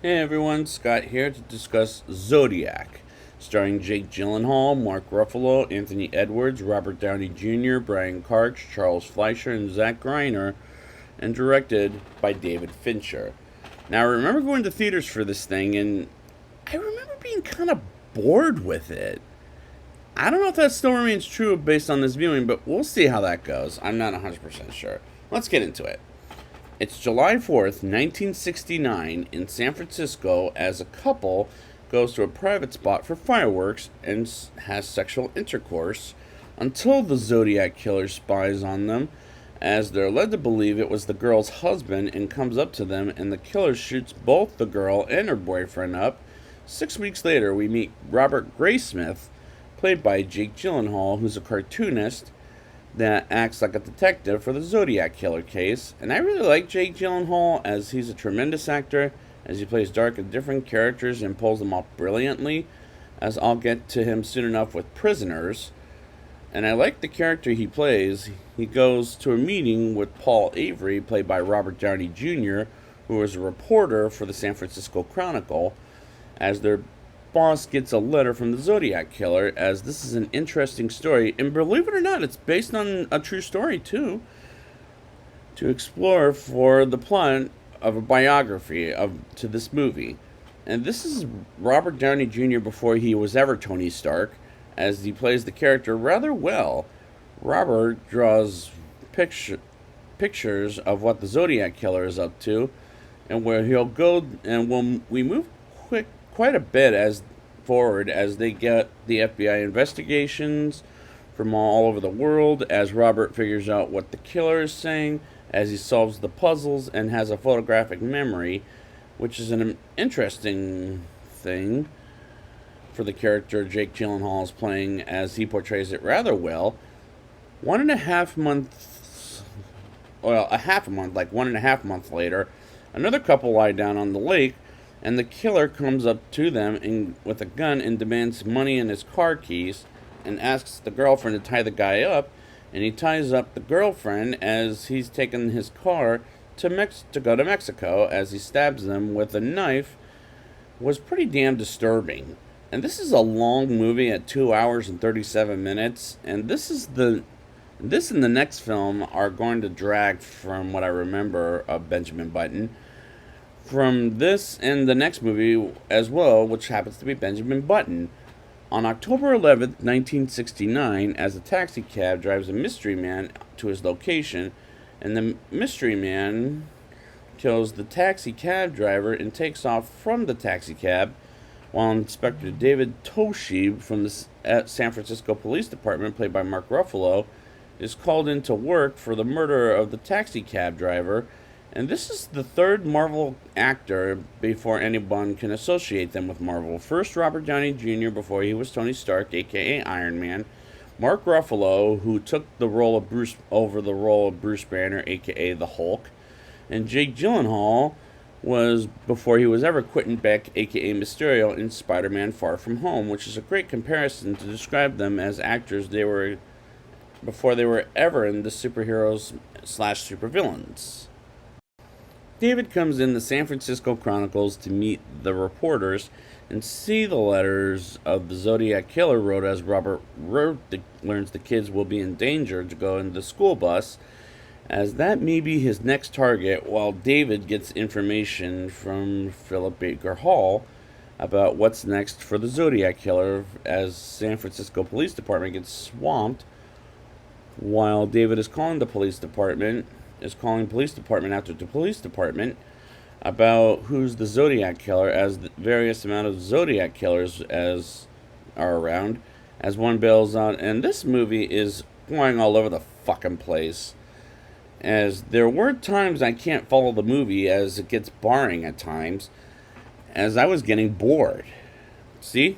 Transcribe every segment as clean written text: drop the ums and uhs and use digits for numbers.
Hey everyone, Scott here to discuss Zodiac, starring Jake Gyllenhaal, Mark Ruffalo, Anthony Edwards, Robert Downey Jr., Brian Karch, Charles Fleischer, and Zach Greiner, and directed by David Fincher. Now, I remember going to theaters for this thing, and I remember being kind of bored with it. I don't know if that still remains true based on this viewing, but we'll see how that goes. I'm not 100% sure. Let's get into it. It's July 4th, 1969, in San Francisco as a couple goes to a private spot for fireworks and has sexual intercourse until the Zodiac killer spies on them, as they're led to believe it was the girl's husband and comes up to them, and the killer shoots both the girl and her boyfriend up. 6 weeks later, we meet Robert Graysmith, played by Jake Gyllenhaal, who's a cartoonist that acts like a detective for the Zodiac killer case. And I really like Jake Gyllenhaal, as he's a tremendous actor, as he plays dark and different characters and pulls them off brilliantly, as I'll get to him soon enough with Prisoners. And I like the character he plays. He goes to a meeting with Paul Avery, played by Robert Downey Jr., who is a reporter for the San Francisco Chronicle, as their boss gets a letter from the Zodiac killer, as this is an interesting story, and believe it or not, it's based on a true story too, to explore for the plot of a biography of to this movie. And this is Robert Downey Jr. before he was ever Tony Stark, as he plays the character rather well. Robert draws pictures of what the Zodiac killer is up to, and where he'll go, and when we move quite a bit as forward as they get the FBI investigations from all over the world, as Robert figures out what the killer is saying, as he solves the puzzles and has a photographic memory, which is an interesting thing for the character Jake Gyllenhaal is playing, as he portrays it rather well. 1.5 months, well, a half a month, like 1.5 months later, another couple lie down on the lake, and the killer comes up to them with a gun and demands money and his car keys, and asks the girlfriend to tie the guy up, and he ties up the girlfriend as he's taken his car to go to Mexico, as he stabs them with a knife. Was pretty damn disturbing. And this is a long movie at 2 hours and 37 minutes, and this and the next film are going to drag from what I remember of Benjamin Button. From this and the next movie as well, which happens to be Benjamin Button. On October 11th, 1969, as a taxi cab drives a mystery man to his location, and the mystery man kills the taxi cab driver and takes off from the taxi cab, while Inspector David Toshib from the San Francisco Police Department, played by Mark Ruffalo, is called into work for the murder of the taxi cab driver. And this is the third Marvel actor before anyone can associate them with Marvel. First, Robert Downey Jr. before he was Tony Stark, aka Iron Man. Mark Ruffalo, who took the role of Bruce Banner, aka the Hulk. And Jake Gyllenhaal was before he was ever Quentin Beck, aka Mysterio, in Spider-Man: Far From Home, which is a great comparison to describe them as actors they were before they were ever in the superheroes slash supervillains. David comes in the San Francisco Chronicles to meet the reporters and see the letters of the Zodiac killer wrote, as Robert learns the kids will be in danger to go in the school bus, as that may be his next target, while David gets information from Philip Baker Hall about what's next for the Zodiac killer, as San Francisco Police Department gets swamped, while David is calling police department after the police department about who's the Zodiac killer, as the various amount of Zodiac killers as are around, as one bails out. And this movie is going all over the fucking place, as there were times I can't follow the movie, as it gets boring at times, as I was getting bored. See,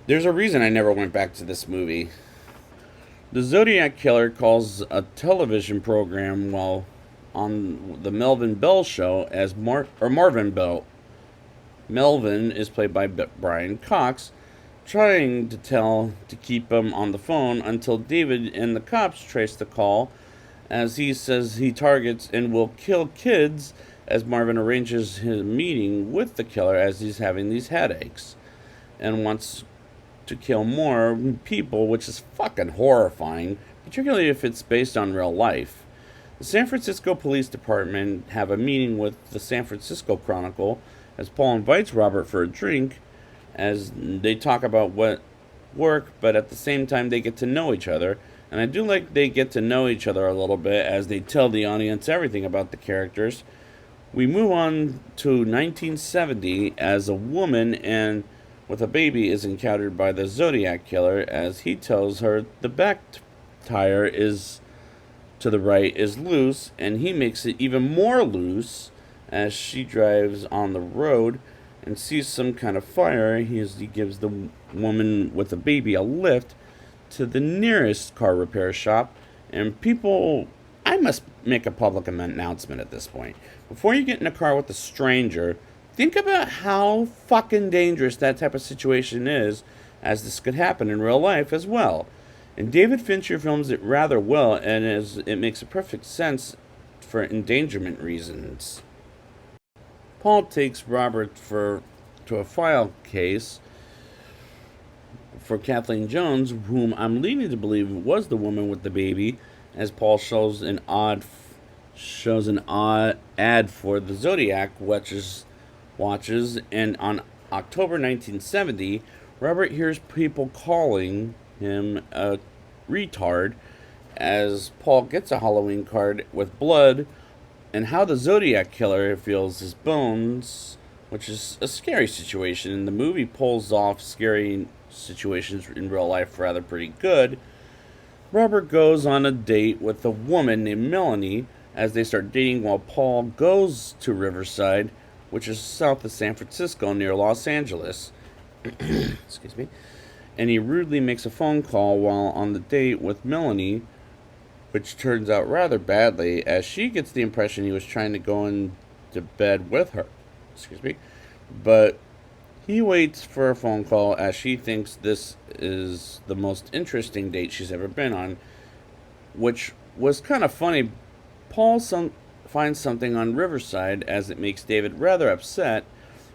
there's a reason I never went back to this movie. The Zodiac killer calls a television program while on the Melvin Bell show as Marvin Bell. Melvin is played by Brian Cox, trying to keep him on the phone until David and the cops trace the call, as he says he targets and will kill kids as Marvin arranges his meeting with the killer as he's having these headaches and wants to kill more people, which is fucking horrifying, particularly if it's based on real life. The San Francisco Police Department have a meeting with the San Francisco Chronicle as Paul invites Robert for a drink as they talk about what work, but at the same time they get to know each other. And I do like they get to know each other a little bit as they tell the audience everything about the characters. We move on to 1970 as a woman and with a baby is encountered by the Zodiac killer as he tells her the back tire is to the right is loose, and he makes it even more loose as she drives on the road and sees some kind of fire. He gives the woman with the baby a lift to the nearest car repair shop, and people, I must make a public announcement at this point. Before you get in a car with a stranger, think about how fucking dangerous that type of situation is, as this could happen in real life as well. And David Fincher films it rather well, and it makes a perfect sense for endangerment reasons. Paul takes Robert to a file case for Kathleen Jones, whom I'm leading to believe was the woman with the baby, as Paul shows an odd ad for the Zodiac watches, and on October 1970, Robert hears people calling him a retard as Paul gets a Halloween card with blood and how the Zodiac killer feels his bones, which is a scary situation. And the movie pulls off scary situations in real life rather pretty good. Robert goes on a date with a woman named Melanie as they start dating while Paul goes to Riverside, which is south of San Francisco near Los Angeles. Excuse me. And he rudely makes a phone call while on the date with Melanie, which turns out rather badly as she gets the impression he was trying to go into bed with her. Excuse me. But he waits for a phone call as she thinks this is the most interesting date she's ever been on, which was kind of funny. Paul finds something on Riverside as it makes David rather upset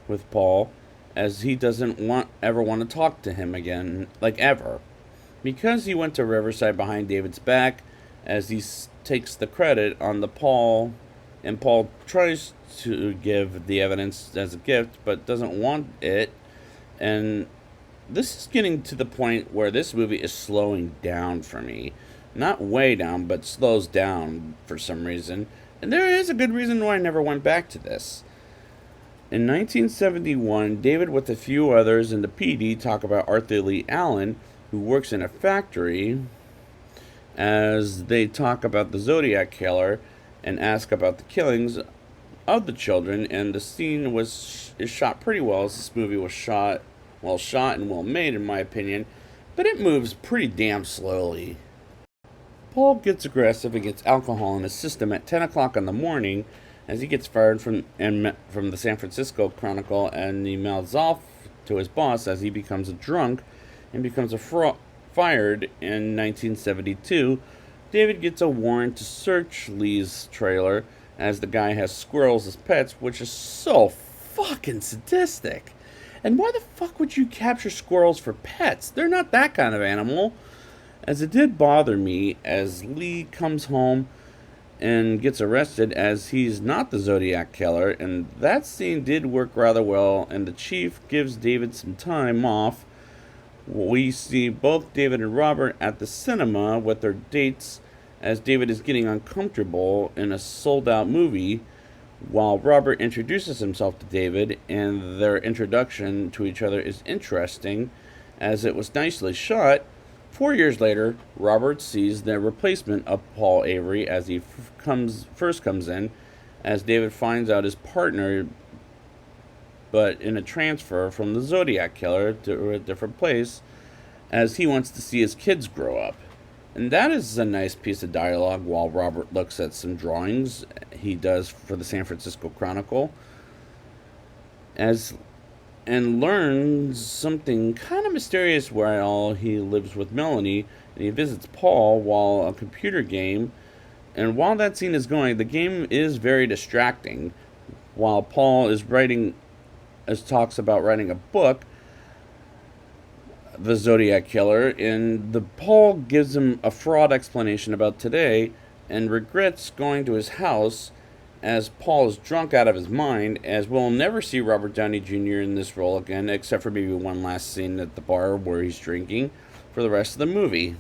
with Paul as he doesn't ever want to talk to him again, like ever. Because he went to Riverside behind David's back as he takes the credit on the Paul, and Paul tries to give the evidence as a gift but doesn't want it. And this is getting to the point where this movie is slowing down for me. Not way down, but slows down for some reason. And there is a good reason why I never went back to this. In 1971, David with a few others in the PD talk about Arthur Lee Allen, who works in a factory, as they talk about the Zodiac killer and ask about the killings of the children. And the scene is shot pretty well, as this movie was well shot and well made in my opinion, but it moves pretty damn slowly. Paul gets aggressive and gets alcohol in his system at 10 o'clock in the morning as he gets fired from the San Francisco Chronicle, and he mouths off to his boss as he becomes a drunk and becomes fired in 1972. David gets a warrant to search Lee's trailer as the guy has squirrels as pets, which is so fucking sadistic. And why the fuck would you capture squirrels for pets? They're not that kind of animal. As it did bother me as Lee comes home and gets arrested as he's not the Zodiac killer, and that scene did work rather well, and the chief gives David some time off. We see both David and Robert at the cinema with their dates as David is getting uncomfortable in a sold-out movie while Robert introduces himself to David, and their introduction to each other is interesting as it was nicely shot. 4 years later, Robert sees the replacement of Paul Avery as he first comes in, as David finds out his partner, but in a transfer from the Zodiac killer to a different place, as he wants to see his kids grow up. And that is a nice piece of dialogue while Robert looks at some drawings he does for the San Francisco Chronicle, and learns something kind of mysterious while he lives with Melanie, and he visits Paul while a computer game. And while that scene is going, the game is very distracting, while Paul is talks about writing a book, the Zodiac Killer, and Paul gives him a fraud explanation about today and regrets going to his house as Paul is drunk out of his mind, as we'll never see Robert Downey Jr. in this role again, except for maybe one last scene at the bar where he's drinking for the rest of the movie.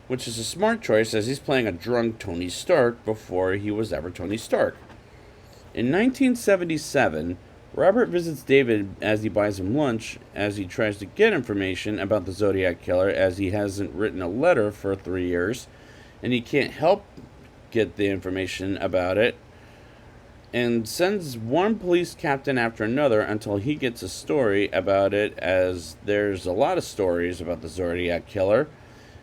Which is a smart choice, as he's playing a drunk Tony Stark before he was ever Tony Stark. In 1977, Robert visits David as he buys him lunch, as he tries to get information about the Zodiac Killer, as he hasn't written a letter for 3 years, and he can't help get the information about it, and sends one police captain after another until he gets a story about it, as there's a lot of stories about the Zodiac Killer.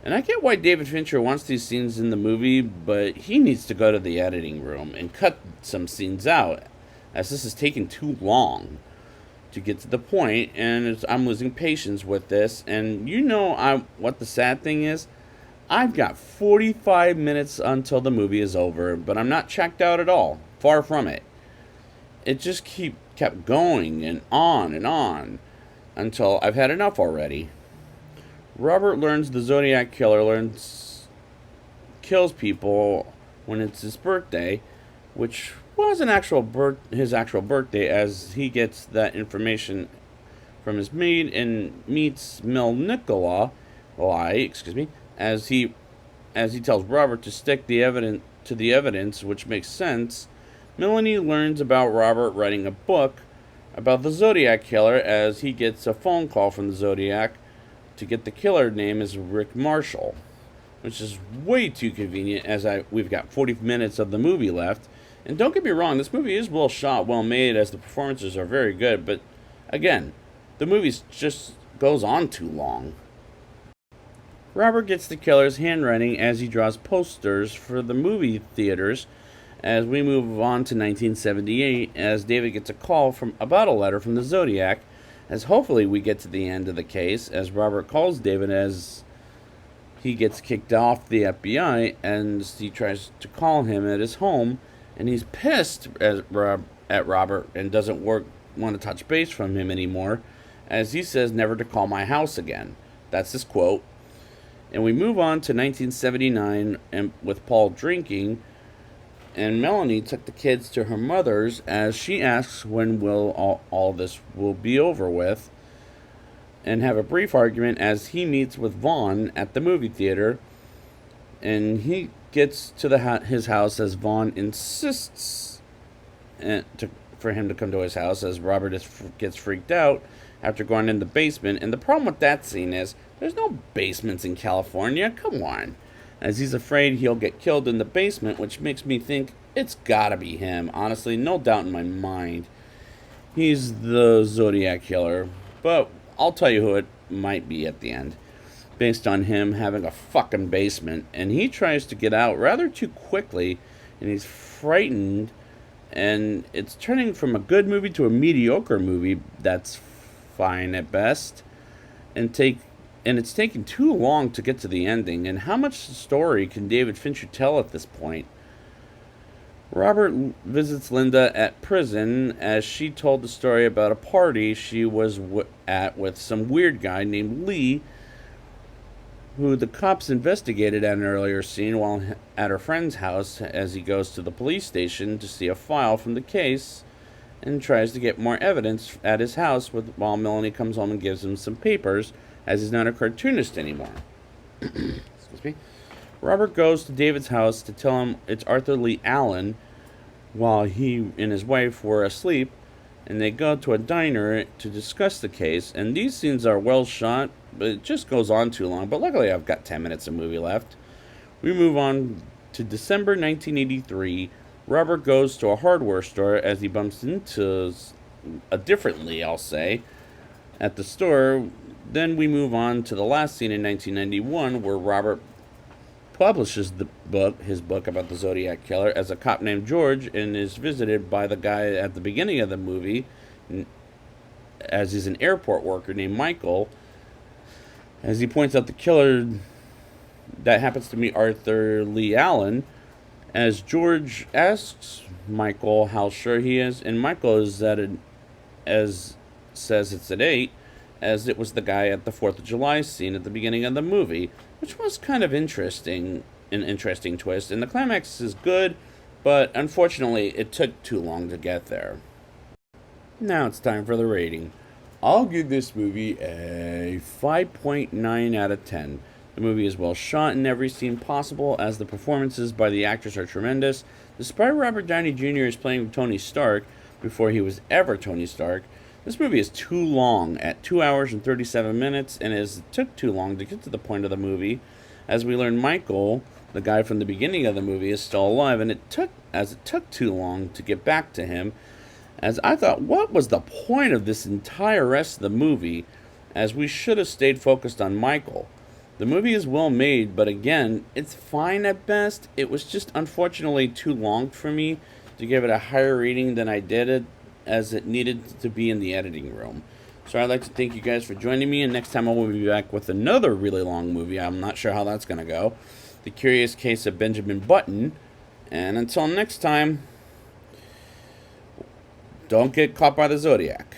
And I get why David Fincher wants these scenes in the movie, but he needs to go to the editing room and cut some scenes out, as this is taking too long to get to the point, and I'm losing patience with this. And what the sad thing is? I've got 45 minutes until the movie is over, but I'm not checked out at all. Far from it. It just kept going and on until I've had enough already. Robert learns the Zodiac Killer kills people when it's his birthday, which was his actual birthday, as he gets that information from his maid and meets Mel Nikolai, as he tells Robert to stick the evidence, which makes sense. Melanie learns about Robert writing a book about the Zodiac Killer, as he gets a phone call from the Zodiac to get the killer name is Rick Marshall, which is way too convenient, as we've got 40 minutes of the movie left. And don't get me wrong, this movie is well shot, well made, as the performances are very good, but again, the movie just goes on too long. Robert gets the killer's handwriting as he draws posters for the movie theaters, as we move on to 1978, as David gets a call about a letter from the Zodiac, as hopefully we get to the end of the case, as Robert calls David as he gets kicked off the FBI, and he tries to call him at his home, and he's pissed at Robert and doesn't want to touch base from him anymore, as he says never to call my house again. That's his quote. And we move on to 1979, and with Paul drinking, and Melanie took the kids to her mother's, as she asks when will all this will be over with, and have a brief argument as he meets with Vaughn at the movie theater, and he gets to his house as Vaughn insists for him to come to his house, as Robert gets freaked out after going in the basement. And the problem with that scene is there's no basements in California. Come on. As he's afraid he'll get killed in the basement, which makes me think it's gotta be him. Honestly, no doubt in my mind. He's the Zodiac Killer. But I'll tell you who it might be at the end, based on him having a fucking basement. And he tries to get out rather too quickly, and he's frightened. And it's turning from a good movie to a mediocre movie that's fine at best. And it's taking too long to get to the ending. And how much story can David Fincher tell at this point? Robert visits Linda at prison, as she told the story about a party she was at with some weird guy named Lee, who the cops investigated at an earlier scene while at her friend's house, as he goes to the police station to see a file from the case and tries to get more evidence at his house while Melanie comes home and gives him some papers, as he's not a cartoonist anymore. Excuse me. Robert goes to David's house to tell him it's Arthur Lee Allen while he and his wife were asleep, and they go to a diner to discuss the case. And these scenes are well shot, but it just goes on too long. But luckily I've got 10 minutes of movie left. We move on to December 1983. Robert goes to a hardware store as he bumps into a different Lee, I'll say, at the store. Then we move on to the last scene in 1991, where Robert publishes his book about the Zodiac Killer, as a cop named George, and is visited by the guy at the beginning of the movie, as he's an airport worker named Michael, as he points out the killer that happens to be Arthur Lee Allen, As George asks Michael how sure he is, and Michael is at an, as says it's at 8, as it was the guy at the 4th of July scene at the beginning of the movie, which was kind of interesting, an interesting twist. And the climax is good, but unfortunately, it took too long to get there. Now it's time for the rating. I'll give this movie a 5.9 out of 10. The movie is well shot in every scene possible, as the performances by the actors are tremendous. Despite Robert Downey Jr. is playing Tony Stark before he was ever Tony Stark, this movie is too long, at 2 hours and 37 minutes, and it took too long to get to the point of the movie. As we learn, Michael, the guy from the beginning of the movie, is still alive, and it took too long to get back to him. As I thought, what was the point of this entire rest of the movie? As we should have stayed focused on Michael. The movie is well made, but again, it's fine at best. It was just unfortunately too long for me to give it a higher rating than I did it, as it needed to be in the editing room. So I'd like to thank you guys for joining me, and next time I will be back with another really long movie. I'm not sure how that's going to go. The Curious Case of Benjamin Button. And until next time, don't get caught by the Zodiac.